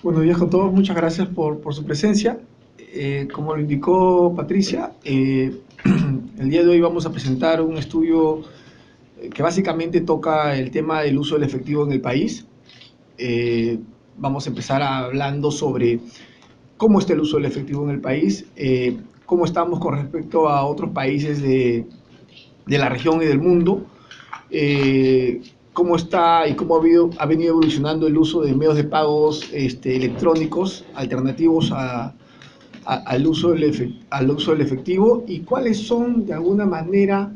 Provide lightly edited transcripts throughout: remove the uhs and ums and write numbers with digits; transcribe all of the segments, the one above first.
Buenos días con todos, muchas gracias por su presencia. Como lo indicó Patricia, el día de hoy vamos a presentar un estudio que básicamente toca el tema del uso del efectivo en el país. Vamos a empezar hablando sobre cómo está el uso del efectivo en el país, cómo estamos con respecto a otros países de la región y del mundo, cómo está y cómo ha venido evolucionando el uso de medios de pagos electrónicos alternativos al uso del efectivo y cuáles son de alguna manera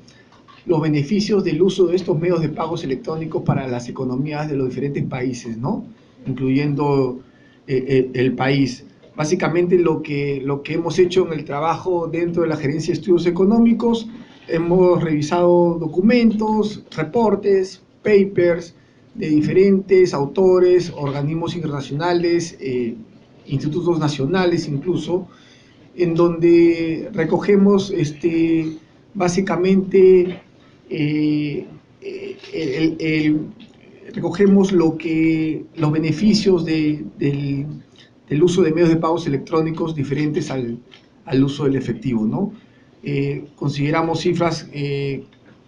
los beneficios del uso de estos medios de pagos electrónicos para las economías de los diferentes países, ¿no? Incluyendo el país. Básicamente lo que hemos hecho en el trabajo dentro de la Gerencia de Estudios Económicos, hemos revisado documentos, reportes, papers de diferentes autores, organismos internacionales, institutos nacionales incluso, en donde recogemos básicamente recogemos los beneficios del uso de medios de pagos electrónicos diferentes al uso del efectivo, ¿no? Consideramos cifras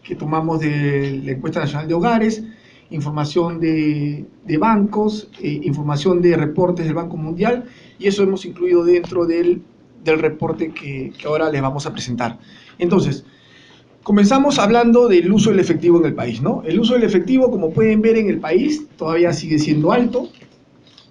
que tomamos de la encuesta nacional de hogares, información de bancos, información de reportes del Banco Mundial, y eso hemos incluido dentro del reporte que ahora les vamos a presentar. Entonces, comenzamos hablando del uso del efectivo en el país, ¿no? El uso del efectivo, como pueden ver en el país, todavía sigue siendo alto.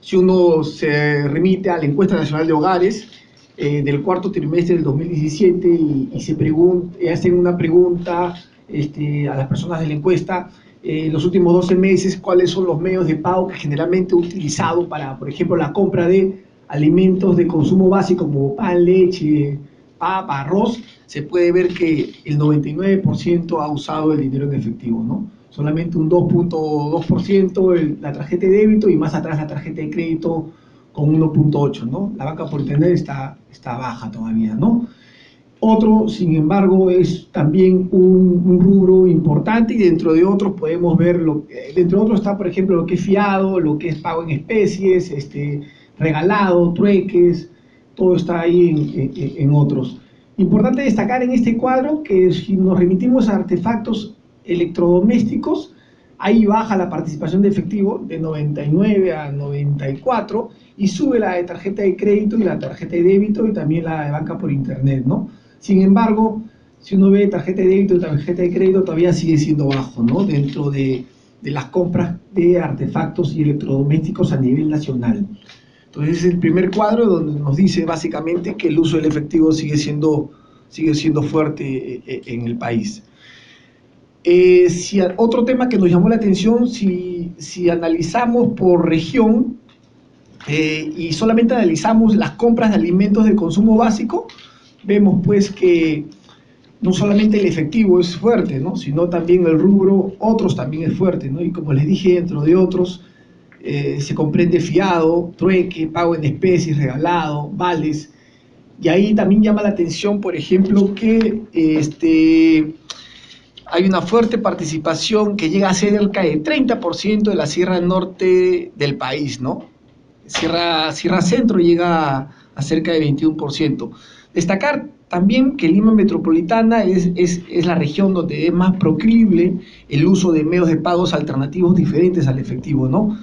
Si uno se remite a la encuesta nacional de hogares del cuarto trimestre del 2017 y hacen una pregunta a las personas de la encuesta, los últimos 12 meses, cuáles son los medios de pago que generalmente he utilizado para, por ejemplo, la compra de alimentos de consumo básico como pan, leche, papa, arroz, se puede ver que el 99% ha usado el dinero en efectivo, ¿no? Solamente un 2.2% la tarjeta de débito y más atrás la tarjeta de crédito con 1.8%, ¿no? La banca por internet está baja todavía, ¿no? Otro, sin embargo, es también un rubro importante y dentro de otros podemos ver, dentro de otros está, por ejemplo, lo que es fiado, lo que es pago en especies, regalado, trueques, todo está ahí en otros. Importante destacar en este cuadro que si nos remitimos a artefactos electrodomésticos, ahí baja la participación de efectivo de 99 a 94 y sube la de tarjeta de crédito y la tarjeta de débito y también la de banca por internet, ¿no? Sin embargo, si uno ve tarjeta de débito y tarjeta de crédito, todavía sigue siendo bajo, ¿no? Dentro de las compras de artefactos y electrodomésticos a nivel nacional. Entonces es el primer cuadro donde nos dice básicamente que el uso del efectivo sigue siendo fuerte en el país. Otro tema que nos llamó la atención, si analizamos por región y solamente analizamos las compras de alimentos de consumo básico, vemos pues que no solamente el efectivo es fuerte, ¿no? Sino también el rubro, otros también es fuerte, ¿no? Y como les dije, dentro de otros se comprende fiado, trueque, pago en especies, regalado, vales. Y ahí también llama la atención, por ejemplo, que hay una fuerte participación que llega a ser cerca del 30% de la Sierra Norte del país, ¿no? Sierra Centro llega a cerca de 21%. Destacar también que Lima Metropolitana es la región donde es más proclive el uso de medios de pagos alternativos diferentes al efectivo, ¿no?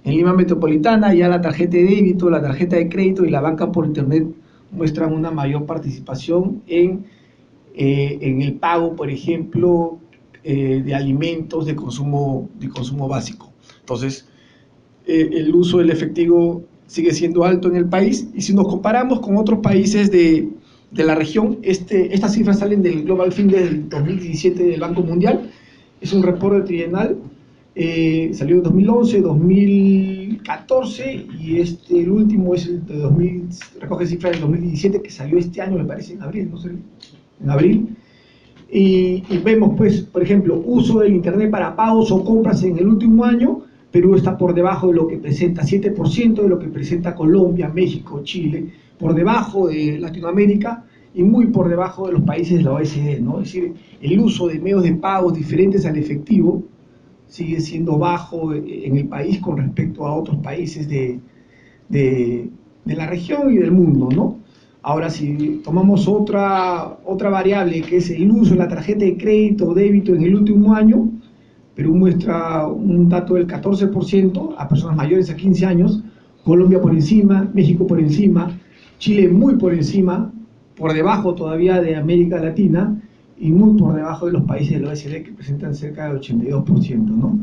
En Lima Metropolitana ya la tarjeta de débito, la tarjeta de crédito y la banca por internet muestran una mayor participación en el pago, por ejemplo, de alimentos de consumo básico. Entonces, el uso del efectivo sigue siendo alto en el país y si nos comparamos con otros países de la región, estas cifras salen del Global Fund del 2017 del Banco Mundial, es un reporte trienal, salió en 2011, 2014 y el último es el de 2000, recoge cifras del 2017 que salió este año, me parece, en abril, no sé, en abril. Y vemos, pues, por ejemplo, uso del Internet para pagos o compras en el último año, Perú está por debajo de lo que presenta, 7% de lo que presenta Colombia, México, Chile, por debajo de Latinoamérica y muy por debajo de los países de la OECD, ¿no? Es decir, el uso de medios de pagos diferentes al efectivo sigue siendo bajo en el país con respecto a otros países de la región y del mundo, ¿no? Ahora, si tomamos otra variable, que es el uso de la tarjeta de crédito o débito en el último año, Perú muestra un dato del 14% a personas mayores a 15 años, Colombia por encima, México por encima, Chile muy por encima, por debajo todavía de América Latina y muy por debajo de los países del OECD que presentan cerca del 82%, ¿no?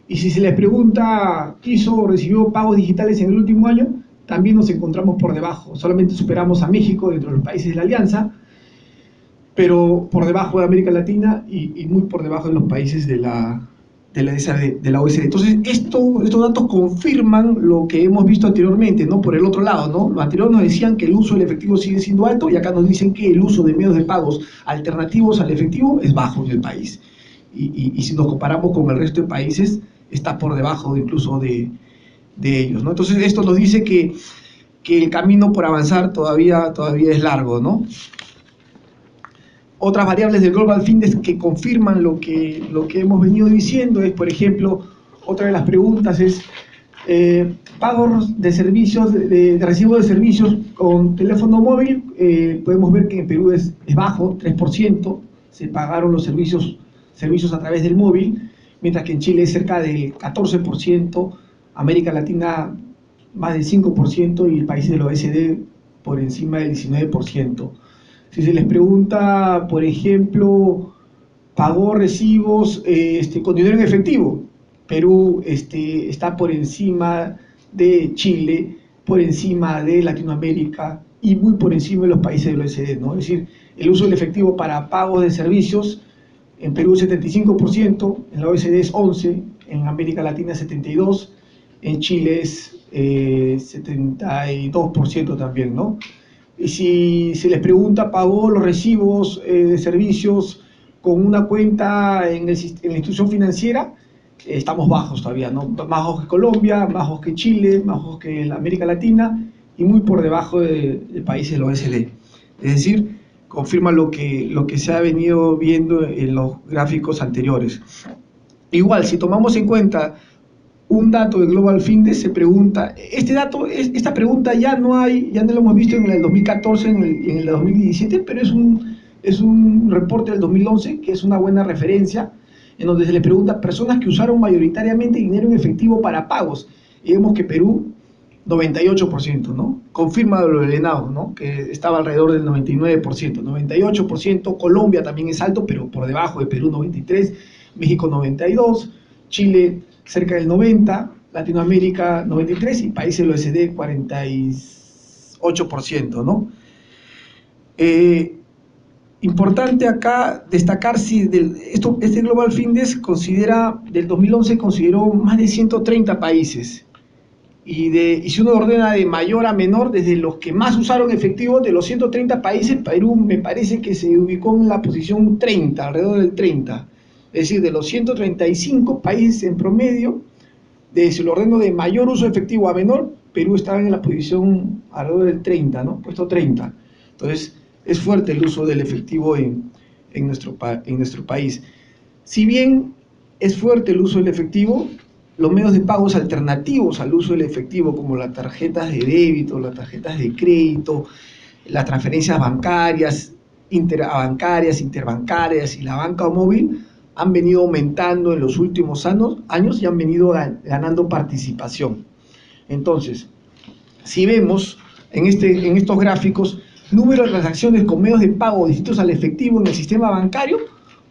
Y si se les pregunta, ¿hizo o recibió pagos digitales en el último año? También nos encontramos por debajo, solamente superamos a México dentro de los países de la Alianza, pero por debajo de América Latina y muy por debajo de los países de la OECD. Entonces, estos datos confirman lo que hemos visto anteriormente, ¿no? Por el otro lado, ¿no? Lo anterior nos decían que el uso del efectivo sigue siendo alto y acá nos dicen que el uso de medios de pagos alternativos al efectivo es bajo en el país. Y si nos comparamos con el resto de países, está por debajo incluso de ellos, ¿no? Entonces, esto nos dice que el camino por avanzar todavía es largo, ¿no? Otras variables del Global Findex que confirman lo que hemos venido diciendo es, por ejemplo, otra de las preguntas es pagos de servicios, de recibo de servicios con teléfono móvil. Podemos ver que en Perú es bajo, 3%, se pagaron los servicios a través del móvil, mientras que en Chile es cerca del 14%, América Latina más del 5% y el país del OECD por encima del 19%. Si se les pregunta, por ejemplo, pagó recibos con dinero en efectivo, Perú está por encima de Chile, por encima de Latinoamérica y muy por encima de los países del OECD, ¿no? Es decir, el uso del efectivo para pagos de servicios en Perú es 75%, en la OECD es 11%, en América Latina 72%, en Chile es 72% también, ¿no? Y si se les pregunta, ¿pagó los recibos de servicios con una cuenta en la institución financiera? Estamos bajos todavía, ¿no? Más bajos que Colombia, más bajos que Chile, más bajos que la América Latina y muy por debajo de países del OECD. Es decir, confirma lo que se ha venido viendo en los gráficos anteriores. Igual, si tomamos en cuenta un dato de Global Findex, se pregunta, esta pregunta ya no lo hemos visto en el 2014 y en el 2017, pero es un reporte del 2011 que es una buena referencia, en donde se le pregunta a personas que usaron mayoritariamente dinero en efectivo para pagos, y vemos que Perú 98%, ¿no? Confirma lo del ENAO, ¿no? Que estaba alrededor del 99%, 98%, Colombia también es alto, pero por debajo de Perú 93%, México 92%, Chile cerca del 90%, Latinoamérica 93% y países del OECD 48%, ¿no? Importante acá destacar si este Global Findex del 2011 consideró más de 130 países y si uno ordena de mayor a menor, desde los que más usaron efectivo, de los 130 países, Perú me parece que se ubicó en la posición 30, alrededor del 30. Es decir, de los 135 países en promedio, si lo ordeno de mayor uso efectivo a menor, Perú estaba en la posición alrededor del 30, ¿no? Puesto 30. Entonces, es fuerte el uso del efectivo en nuestro país. Si bien es fuerte el uso del efectivo, los medios de pagos alternativos al uso del efectivo, como las tarjetas de débito, las tarjetas de crédito, las transferencias bancarias, interbancarias y la banca móvil, han venido aumentando en los últimos años y han venido ganando participación. Entonces, si vemos en estos gráficos número de transacciones con medios de pago distintos al efectivo en el sistema bancario,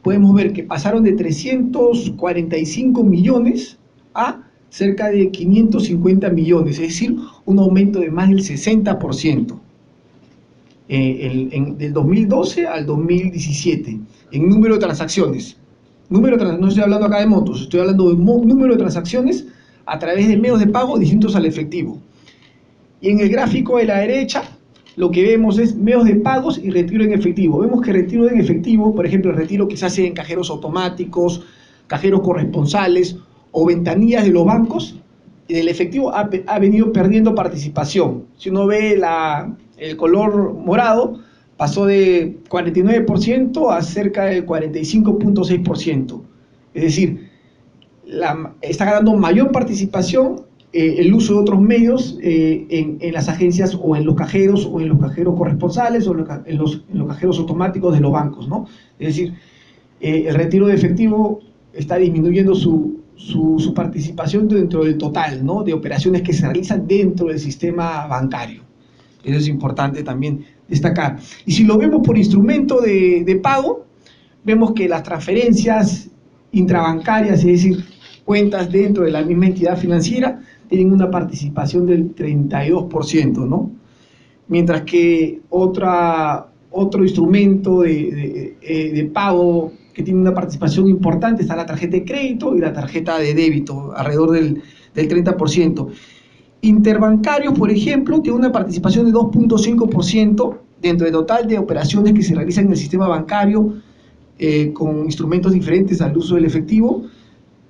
podemos ver que pasaron de 345 millones a cerca de 550 millones, es decir, un aumento de más del 60%. Del 2012 al 2017, en número de transacciones. No estoy hablando acá de montos, estoy hablando de número de transacciones a través de medios de pago distintos al efectivo. Y en el gráfico de la derecha, lo que vemos es medios de pagos y retiro en efectivo. Vemos que retiro en efectivo, por ejemplo, el retiro que se hace en cajeros automáticos, cajeros corresponsales o ventanillas de los bancos, el efectivo ha venido perdiendo participación. Si uno ve el color morado, pasó de 49% a cerca del 45.6%. Es decir, está ganando mayor participación el uso de otros medios en las agencias o en los cajeros corresponsales o en los cajeros automáticos de los bancos, ¿no? Es decir, el retiro de efectivo está disminuyendo su participación dentro del total, ¿no?, de operaciones que se realizan dentro del sistema bancario. Eso es importante también destacar. Y si lo vemos por instrumento de pago, vemos que las transferencias intrabancarias, es decir, cuentas dentro de la misma entidad financiera, tienen una participación del 32%, ¿no? Mientras que otro instrumento de pago que tiene una participación importante está la tarjeta de crédito y la tarjeta de débito, alrededor del 30%. Interbancarios, por ejemplo, tiene una participación de 2.5% dentro del total de operaciones que se realizan en el sistema bancario, con instrumentos diferentes al uso del efectivo,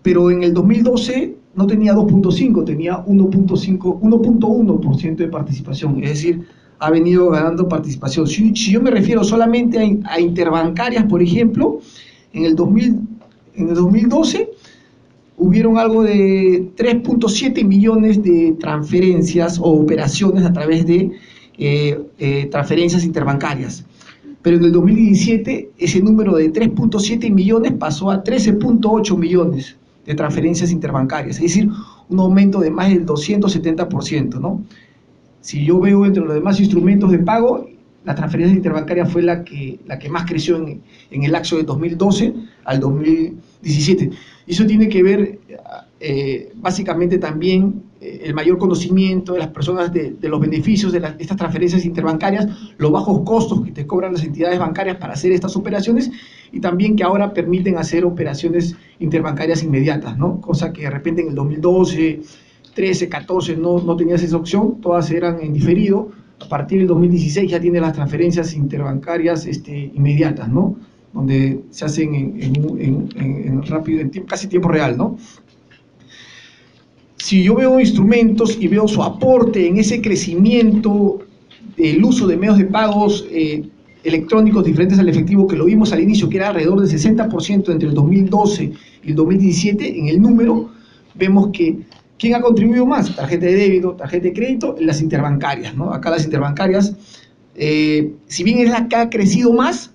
pero en el 2012 no tenía 2.5, tenía 1.1% de participación, es decir, ha venido ganando participación. Si yo me refiero solamente a interbancarias, por ejemplo, en el 2012 hubieron algo de 3.7 millones de transferencias o operaciones a través de transferencias interbancarias. Pero en el 2017 ese número de 3.7 millones pasó a 13.8 millones de transferencias interbancarias, es decir, un aumento de más del 270%, ¿no? Si yo veo entre los demás instrumentos de pago, la transferencia interbancaria fue la que más creció en el lapso de 2012 al 2017. Y eso tiene que ver básicamente también el mayor conocimiento de las personas de los beneficios de estas transferencias interbancarias, los bajos costos que te cobran las entidades bancarias para hacer estas operaciones, y también que ahora permiten hacer operaciones interbancarias inmediatas, ¿no? Cosa que de repente en el 2012, 13, 14 no tenías esa opción, todas eran en diferido. A partir del 2016 ya tiene las transferencias interbancarias inmediatas, ¿no?, donde se hacen en rápido, casi tiempo real, ¿no? Si yo veo instrumentos y veo su aporte en ese crecimiento del uso de medios de pagos electrónicos diferentes al efectivo, que lo vimos al inicio, que era alrededor del 60% entre el 2012 y el 2017, en el número vemos que ¿quién ha contribuido más? Tarjeta de débito, tarjeta de crédito, las interbancarias, ¿no? Acá las interbancarias, si bien es la que ha crecido más,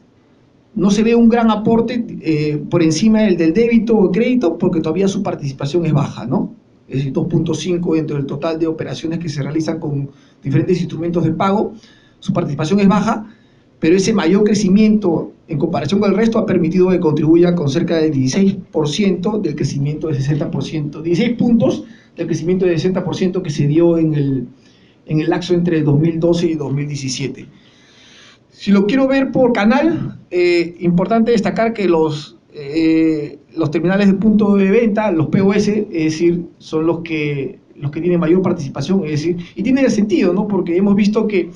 no se ve un gran aporte por encima del débito o crédito, porque todavía su participación es baja, ¿no? Es decir, 2.5 dentro del total de operaciones que se realizan con diferentes instrumentos de pago, su participación es baja, pero ese mayor crecimiento en comparación con el resto ha permitido que contribuya con cerca del 16% del crecimiento del 60%, 16 puntos del crecimiento del 60% que se dio en el lapso entre 2012 y 2017. Si lo quiero ver por canal, importante destacar que los terminales de punto de venta, los POS, es decir, son los que tienen mayor participación, es decir, y tiene sentido, ¿no?, porque hemos visto que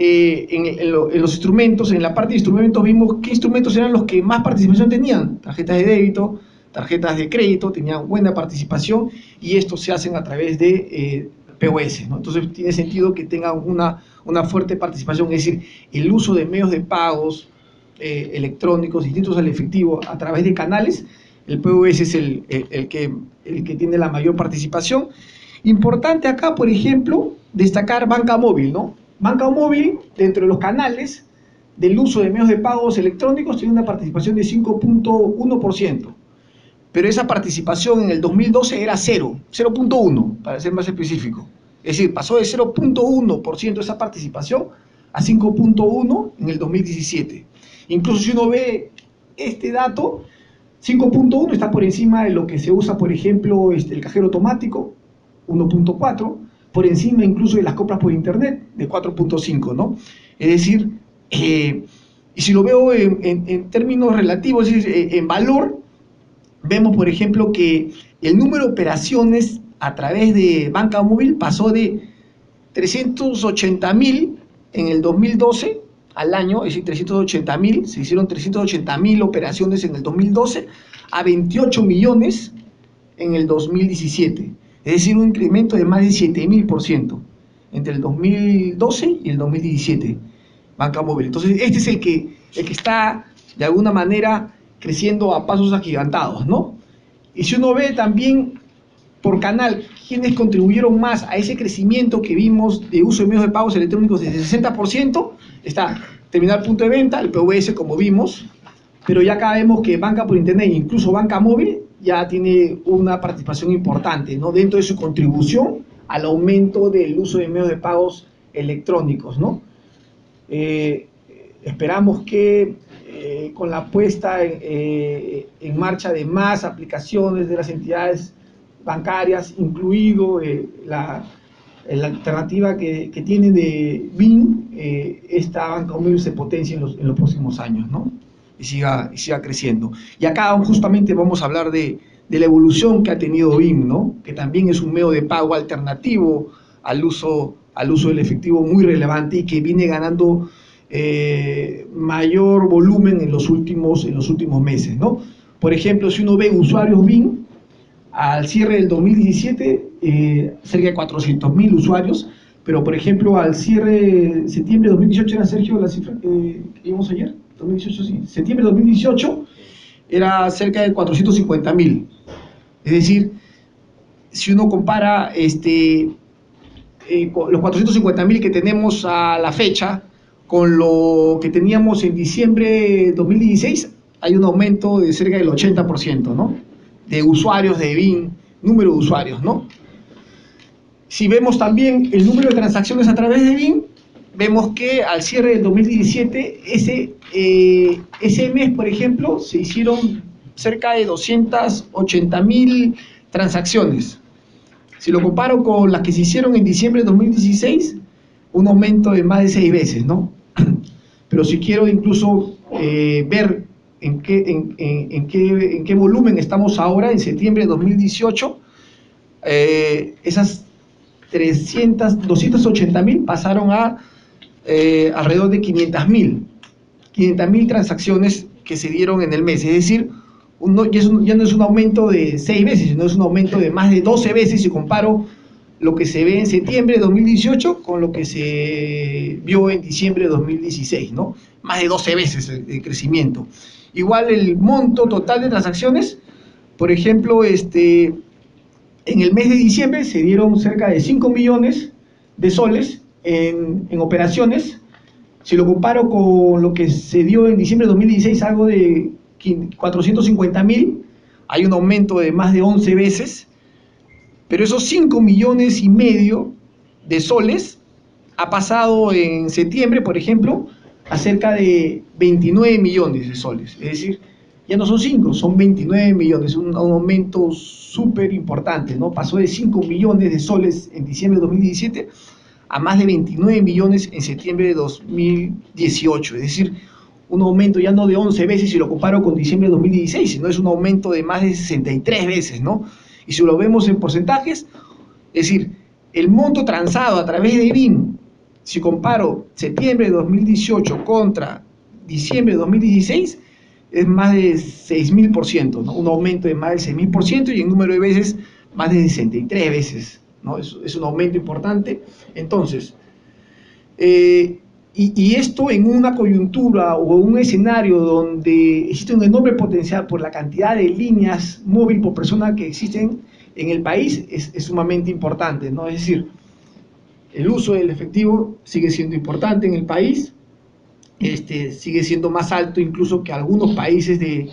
en los instrumentos, en la parte de instrumentos, vimos qué instrumentos eran los que más participación tenían: tarjetas de débito, tarjetas de crédito, tenían buena participación, y estos se hacen a través de POS, ¿no? Entonces tiene sentido que tengan una fuerte participación, es decir, el uso de medios de pagos electrónicos distintos al efectivo a través de canales. El POS es el que tiene la mayor participación. Importante acá, por ejemplo, destacar banca móvil, ¿no? Banca móvil, dentro de los canales del uso de medios de pagos electrónicos, tiene una participación de 5.1%, pero esa participación en el 2012 era 0.1, para ser más específico. Es decir, pasó de 0.1% esa participación a 5.1 en el 2017. Incluso si uno ve este dato, 5.1 está por encima de lo que se usa, por ejemplo, el cajero automático, 1.4, por encima incluso de las compras por internet, de 4.5, ¿no? Es decir, y si lo veo en términos relativos, es decir, en valor, vemos, por ejemplo, que el número de operaciones a través de banca móvil pasó de 380.000 en el 2012 al año, es decir, 380.000, se hicieron 380.000 operaciones en el 2012, a 28 millones en el 2017. Es decir, un incremento de más de 7.000% entre el 2012 y el 2017, banca móvil. Entonces, este es el que está, de alguna manera, creciendo a pasos agigantados, ¿no? Y si uno ve también por canal, ¿quiénes contribuyeron más a ese crecimiento que vimos de uso de medios de pagos electrónicos desde 60%? Está terminal punto de venta, el POS como vimos, pero ya acá vemos que banca por internet, incluso banca móvil, ya tiene una participación importante, ¿no?, dentro de su contribución al aumento del uso de medios de pagos electrónicos, ¿no? Esperamos que con la puesta en marcha de más aplicaciones de las entidades bancarias, incluido la alternativa que tienen de BIN, esta banca móvil se potencie en los próximos años, ¿no? Y siga creciendo. Y acá justamente vamos a hablar de la evolución que ha tenido BIM, ¿no?, que también es un medio de pago alternativo al uso del efectivo muy relevante y que viene ganando mayor volumen en los últimos meses, ¿no? Por ejemplo, si uno ve usuarios BIM, al cierre del 2017, cerca de 400.000 usuarios, pero por ejemplo, al cierre de septiembre de 2018, era, Sergio, la cifra que vimos ayer, 2018, sí, septiembre de 2018, era cerca de 450.000. Es decir, si uno compara los 450.000 que tenemos a la fecha con lo que teníamos en diciembre de 2016, hay un aumento de cerca del 80%, ¿no?, de usuarios de BIM, número de usuarios, ¿no? Si vemos también el número de transacciones a través de BIM, vemos que al cierre del 2017, ese mes, por ejemplo, se hicieron cerca de 280.000 transacciones. Si lo comparo con las que se hicieron en diciembre de 2016, un aumento de más de 6 veces, ¿no? Pero si quiero incluso ver en qué volumen estamos ahora, en septiembre de 2018, esas 280.000 pasaron a alrededor de 500.000 transacciones que se dieron en el mes. Es decir, ya no es un aumento de 6 veces, sino es un aumento de más de 12 veces si comparo lo que se ve en septiembre de 2018 con lo que se vio en diciembre de 2016, ¿no? Más de 12 veces el crecimiento. Igual el monto total de transacciones, por ejemplo, en el mes de diciembre se dieron cerca de 5 millones de soles en operaciones. Si lo comparo con lo que se dio en diciembre de 2016, algo de 450.000, hay un aumento de más de 11 veces, pero esos 5 millones y medio de soles ha pasado en septiembre, por ejemplo, a cerca de 29 millones de soles. Es decir, ya no son 5, son 29 millones, un aumento súper importante, ¿no? Pasó de 5 millones de soles en diciembre de 2017 a más de 29 millones en septiembre de 2018, es decir, un aumento ya no de 11 veces si lo comparo con diciembre de 2016, sino es un aumento de más de 63 veces, ¿no? Y si lo vemos en porcentajes, es decir, el monto transado a través de BIM, si comparo septiembre de 2018 contra diciembre de 2016, es más de 6.000%, ¿no? Un aumento de más del 6.000% y en número de veces más de 63 veces, ¿no? Es un aumento importante. Entonces, y esto en una coyuntura o un escenario donde existe un enorme potencial por la cantidad de líneas móvil por persona que existen en el país, es sumamente importante, ¿no? Es decir, el uso del efectivo sigue siendo importante en el país, sigue siendo más alto incluso que algunos países de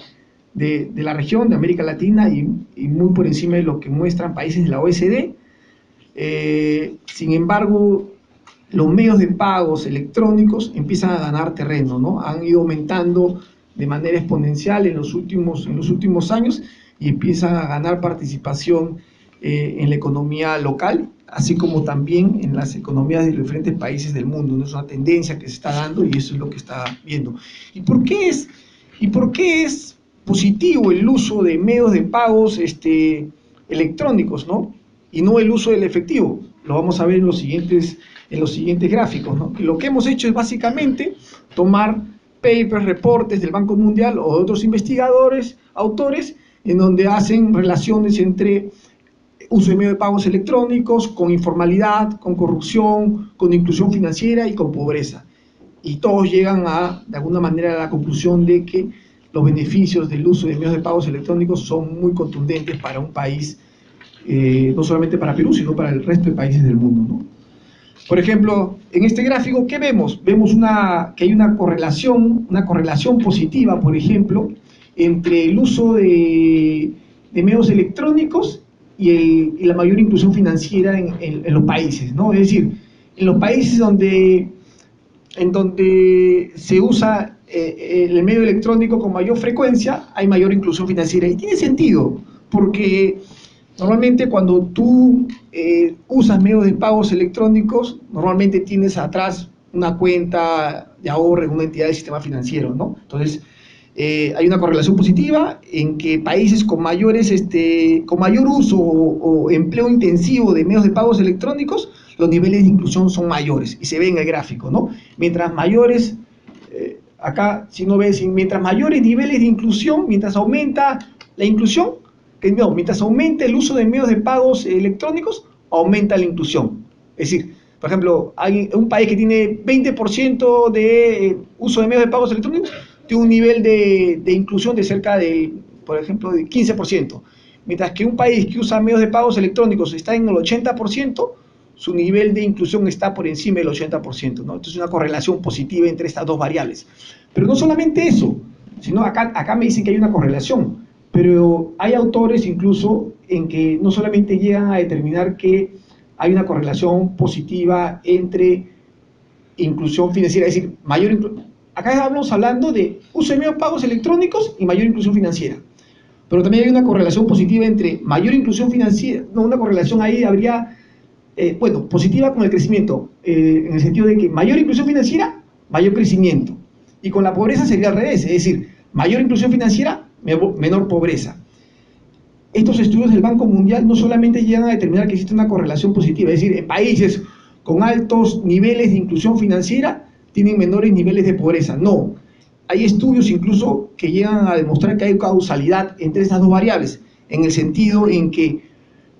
la región, de América Latina, y muy por encima de lo que muestran países de la OECD. Sin embargo, los medios de pagos electrónicos empiezan a ganar terreno, ¿no? Han ido aumentando de manera exponencial en los últimos años y empiezan a ganar participación en la economía local, así como también en las economías de los diferentes países del mundo, ¿no? Es una tendencia que se está dando y eso es lo que está viendo. ¿Y por qué es positivo el uso de medios de pagos electrónicos, ¿no? Y no el uso del efectivo? Lo vamos a ver en los siguientes gráficos, ¿no? Y lo que hemos hecho es básicamente tomar papers, reportes del Banco Mundial o de otros investigadores, autores, en donde hacen relaciones entre uso de medios de pagos electrónicos con informalidad, con corrupción, con inclusión financiera y con pobreza. Y todos llegan de alguna manera, a la conclusión de que los beneficios del uso de medios de pagos electrónicos son muy contundentes para un país no solamente para Perú, sino para el resto de países del mundo, ¿no? Por ejemplo, en este gráfico, ¿qué vemos? Vemos que hay una correlación positiva, por ejemplo, entre el uso de medios electrónicos y la mayor inclusión financiera en los países, ¿no? Es decir, en los países en donde se usa el medio electrónico con mayor frecuencia, hay mayor inclusión financiera. Y tiene sentido, porque normalmente cuando tú usas medios de pagos electrónicos, normalmente tienes atrás una cuenta de ahorro en una entidad del sistema financiero, ¿no? Entonces, hay una correlación positiva en que países con mayor uso o empleo intensivo de medios de pagos electrónicos, los niveles de inclusión son mayores, y se ve en el gráfico, ¿no? Mientras mayores, acá si no ves, mientras mayores niveles de inclusión, mientras aumenta la inclusión, mientras aumenta el uso de medios de pagos electrónicos, aumenta la inclusión. Es decir, por ejemplo, hay un país que tiene 20% de uso de medios de pagos electrónicos, tiene un nivel de inclusión de cerca de, por ejemplo, de 15%. Mientras que un país que usa medios de pagos electrónicos está en el 80%, su nivel de inclusión está por encima del 80%, ¿no? Entonces, una correlación positiva entre estas dos variables. Pero no solamente eso, sino acá me dicen que hay una correlación, pero hay autores incluso en que no solamente llegan a determinar que hay una correlación positiva entre inclusión financiera, es decir, acá estamos hablando de uso de medios de pagos electrónicos y mayor inclusión financiera. Pero también hay una correlación positiva entre mayor inclusión financiera, no, una correlación ahí habría, positiva con el crecimiento, en el sentido de que mayor inclusión financiera, mayor crecimiento. Y con la pobreza sería al revés, es decir, mayor inclusión financiera, menor pobreza. Estos estudios del Banco Mundial no solamente llegan a determinar que existe una correlación positiva, es decir, en países con altos niveles de inclusión financiera tienen menores niveles de pobreza. No, hay estudios incluso que llegan a demostrar que hay causalidad entre estas dos variables, en el sentido en que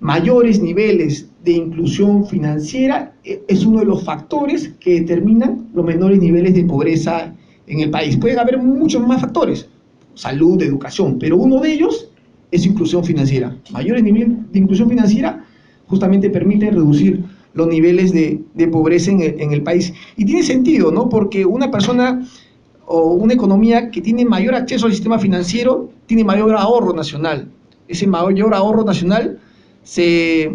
mayores niveles de inclusión financiera es uno de los factores que determinan los menores niveles de pobreza en el país. Pueden haber muchos más factores, salud, educación, pero uno de ellos es inclusión financiera. Mayores niveles de inclusión financiera justamente permiten reducir los niveles de pobreza en el país. Y tiene sentido, ¿no? Porque una persona o una economía que tiene mayor acceso al sistema financiero tiene mayor ahorro nacional. Ese mayor ahorro nacional se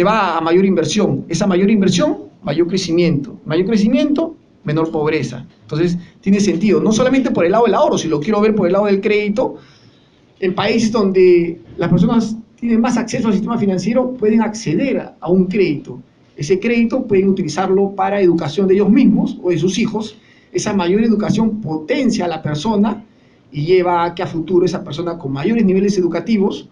va a mayor inversión. Esa mayor inversión, mayor crecimiento. Mayor crecimiento, menor pobreza. Entonces, tiene sentido, no solamente por el lado del ahorro, si lo quiero ver por el lado del crédito. En países donde las personas tienen más acceso al sistema financiero, pueden acceder a un crédito. Ese crédito pueden utilizarlo para educación de ellos mismos o de sus hijos. Esa mayor educación potencia a la persona y lleva a que a futuro esa persona con mayores niveles educativos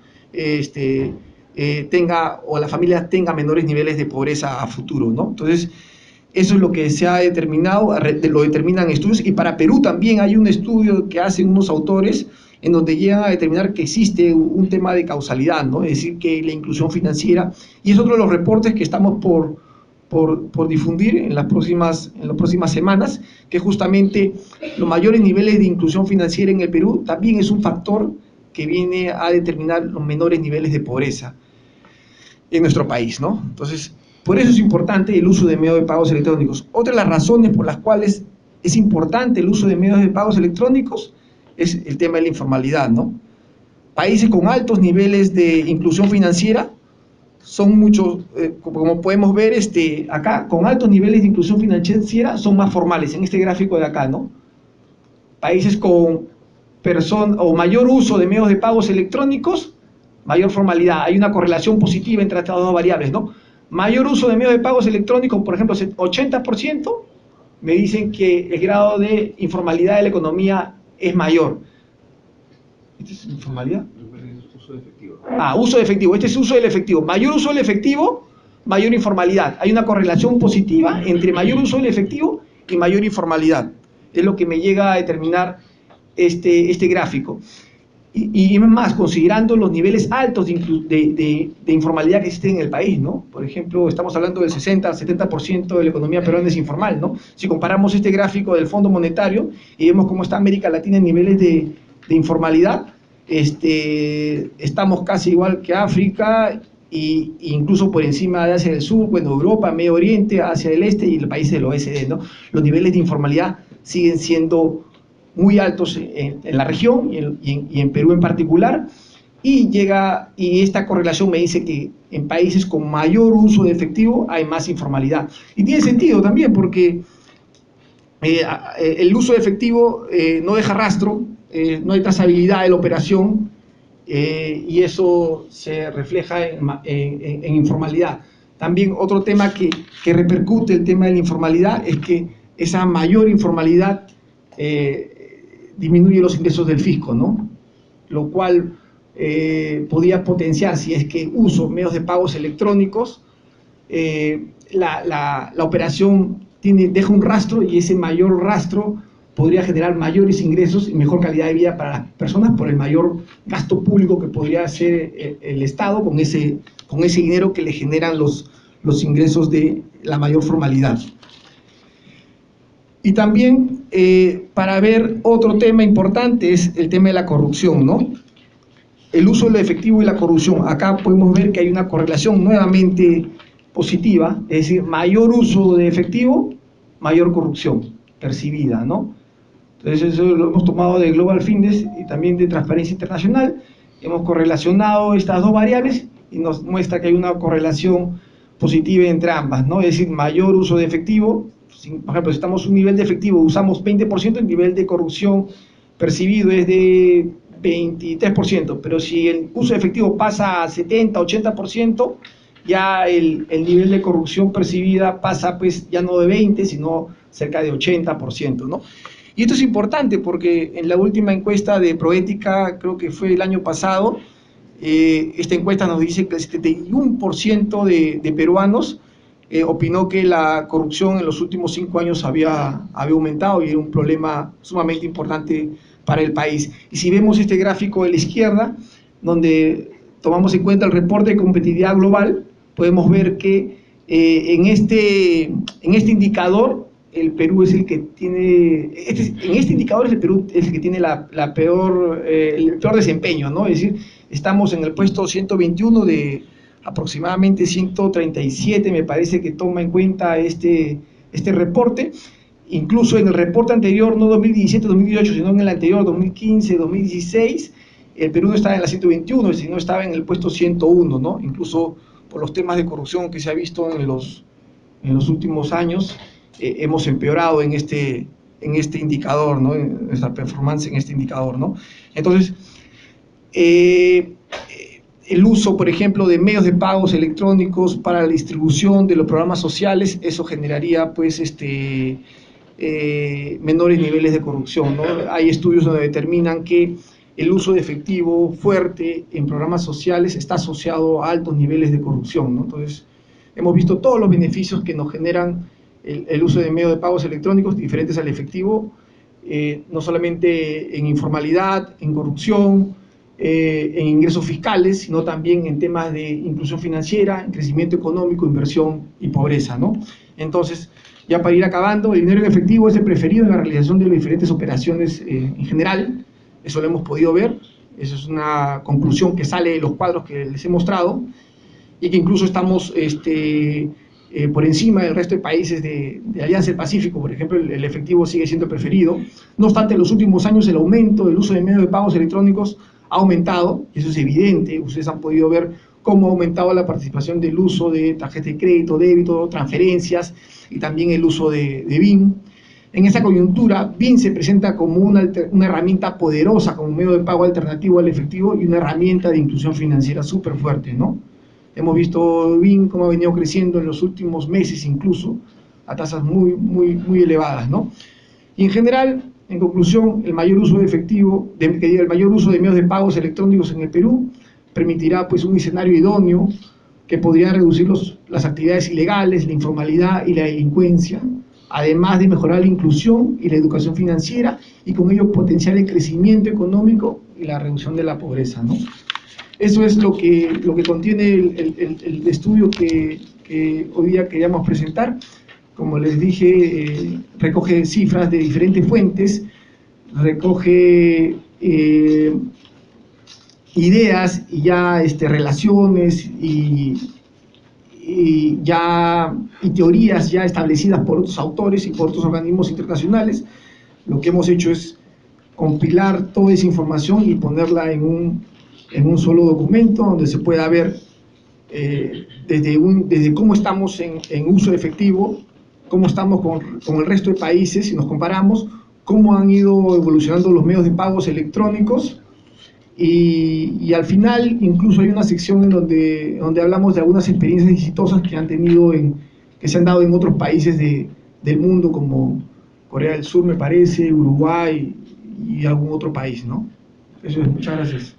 tenga, o la familia tenga menores niveles de pobreza a futuro, ¿no? Entonces, eso es lo que se ha determinado, lo determinan estudios, y para Perú también hay un estudio que hacen unos autores en donde llegan a determinar que existe un tema de causalidad, ¿no? Es decir, que la inclusión financiera, y es otro de los reportes que estamos por difundir en las próximas semanas, que justamente los mayores niveles de inclusión financiera en el Perú también es un factor que viene a determinar los menores niveles de pobreza en nuestro país, ¿no? Entonces, por eso es importante el uso de medios de pagos electrónicos. Otra de las razones por las cuales es importante el uso de medios de pagos electrónicos es el tema de la informalidad, ¿no? Países con altos niveles de inclusión financiera son muchos, como podemos ver acá, con altos niveles de inclusión financiera son más formales, en este gráfico de acá, ¿no? Países con mayor uso de medios de pagos electrónicos, mayor formalidad. Hay una correlación positiva entre estas dos variables, ¿no? Mayor uso de medios de pagos electrónicos, por ejemplo, 80%, me dicen que el grado de informalidad de la economía es mayor. ¿Esta es informalidad? Uso de efectivo. Uso de efectivo. Este es uso del efectivo. Mayor uso del efectivo, mayor informalidad. Hay una correlación positiva entre mayor uso del efectivo y mayor informalidad. Es lo que me llega a determinar este gráfico. Y más, considerando los niveles altos de informalidad que existen en el país, ¿no? Por ejemplo, estamos hablando del 60-70% de la economía peruana es informal, ¿no? Si comparamos este gráfico del Fondo Monetario y vemos cómo está América Latina en niveles de informalidad, estamos casi igual que África incluso por encima de Asia del Sur, bueno, Europa, Medio Oriente, Asia del Este y los países del OECD, ¿no? Los niveles de informalidad siguen siendo muy altos en la región y en Perú en particular, y esta correlación me dice que en países con mayor uso de efectivo hay más informalidad. Y tiene sentido también porque el uso de efectivo no deja rastro, no hay trazabilidad de la operación, y eso se refleja en informalidad. También otro tema que repercute el tema de la informalidad es que esa mayor informalidad disminuye los ingresos del fisco, ¿no? Lo cual podría potenciar, si es que uso medios de pagos electrónicos, la operación deja un rastro, y ese mayor rastro podría generar mayores ingresos y mejor calidad de vida para las personas por el mayor gasto público que podría hacer el Estado con ese dinero que le generan los ingresos de la mayor formalidad. Y también, para ver otro tema importante, es el tema de la corrupción, ¿no? El uso del efectivo y la corrupción. Acá podemos ver que hay una correlación nuevamente positiva, es decir, mayor uso de efectivo, mayor corrupción percibida, ¿no? Entonces eso lo hemos tomado de Global Findex y también de Transparencia Internacional. Hemos correlacionado estas dos variables y nos muestra que hay una correlación positiva entre ambas, ¿no? Es decir, mayor uso de efectivo. Por ejemplo, si estamos en un nivel de efectivo, usamos 20%, el nivel de corrupción percibido es de 23%, pero si el uso de efectivo pasa a 70, 80%, ya el nivel de corrupción percibida pasa pues ya no de 20, sino cerca de 80%, ¿no? Y esto es importante porque en la última encuesta de Proética, creo que fue el año pasado, esta encuesta nos dice que el 71% de peruanos opinó que la corrupción en los últimos 5 años había aumentado y era un problema sumamente importante para el país. Y si vemos este gráfico de la izquierda, donde tomamos en cuenta el reporte de competitividad global, podemos ver que en este indicador el Perú es el que tiene, en este indicador el Perú es el que tiene el peor desempeño, ¿no? Es decir, estamos en el puesto 121 de aproximadamente 137, me parece que toma en cuenta este reporte. Incluso en el reporte anterior, no 2017-2018, sino en el anterior, 2015-2016, el Perú no estaba en la 121, sino estaba en el puesto 101, ¿no? Incluso por los temas de corrupción que se ha visto en los últimos años, hemos empeorado en este indicador, ¿no? En nuestra performance en este indicador, ¿no? Entonces, el uso, por ejemplo, de medios de pagos electrónicos para la distribución de los programas sociales, eso generaría, pues, menores niveles de corrupción, ¿no? Hay estudios donde determinan que el uso de efectivo fuerte en programas sociales está asociado a altos niveles de corrupción, ¿no? Entonces, hemos visto todos los beneficios que nos generan el uso de medios de pagos electrónicos diferentes al efectivo, no solamente en informalidad, en corrupción, en ingresos fiscales, sino también en temas de inclusión financiera, en crecimiento económico, inversión y pobreza, ¿no? Entonces, ya para ir acabando, el dinero en efectivo es el preferido en la realización de las diferentes operaciones en general. Eso lo hemos podido ver, eso es una conclusión que sale de los cuadros que les he mostrado, y que incluso estamos por encima del resto de países de Alianza del Pacífico. Por ejemplo, el efectivo sigue siendo el preferido. No obstante, en los últimos años el aumento del uso de medios de pagos electrónicos ha aumentado, eso es evidente. Ustedes han podido ver cómo ha aumentado la participación del uso de tarjetas de crédito, débito, transferencias, y también el uso de BIN. En esa coyuntura, BIN se presenta como una herramienta poderosa, como un medio de pago alternativo al efectivo y una herramienta de inclusión financiera súper fuerte, ¿no? Hemos visto BIN cómo ha venido creciendo en los últimos meses, incluso a tasas muy, muy, muy elevadas, ¿no? Y en general, en conclusión, el mayor uso de efectivo, el mayor uso de medios de pagos electrónicos en el Perú permitirá, pues, un escenario idóneo que podría reducir las actividades ilegales, la informalidad y la delincuencia, además de mejorar la inclusión y la educación financiera, y con ello potenciar el crecimiento económico y la reducción de la pobreza, ¿no? Eso es lo que contiene el estudio que hoy día queríamos presentar. Como les dije, recoge cifras de diferentes fuentes, recoge ideas y ya relaciones y teorías ya establecidas por otros autores y por otros organismos internacionales. Lo que hemos hecho es compilar toda esa información y ponerla en un solo documento donde se pueda ver desde cómo estamos en uso efectivo, cómo estamos con el resto de países, si nos comparamos, cómo han ido evolucionando los medios de pagos electrónicos, y al final incluso hay una sección en donde hablamos de algunas experiencias exitosas que se han dado en otros países del mundo, como Corea del Sur, me parece, Uruguay y algún otro país, ¿no? Eso es, muchas gracias.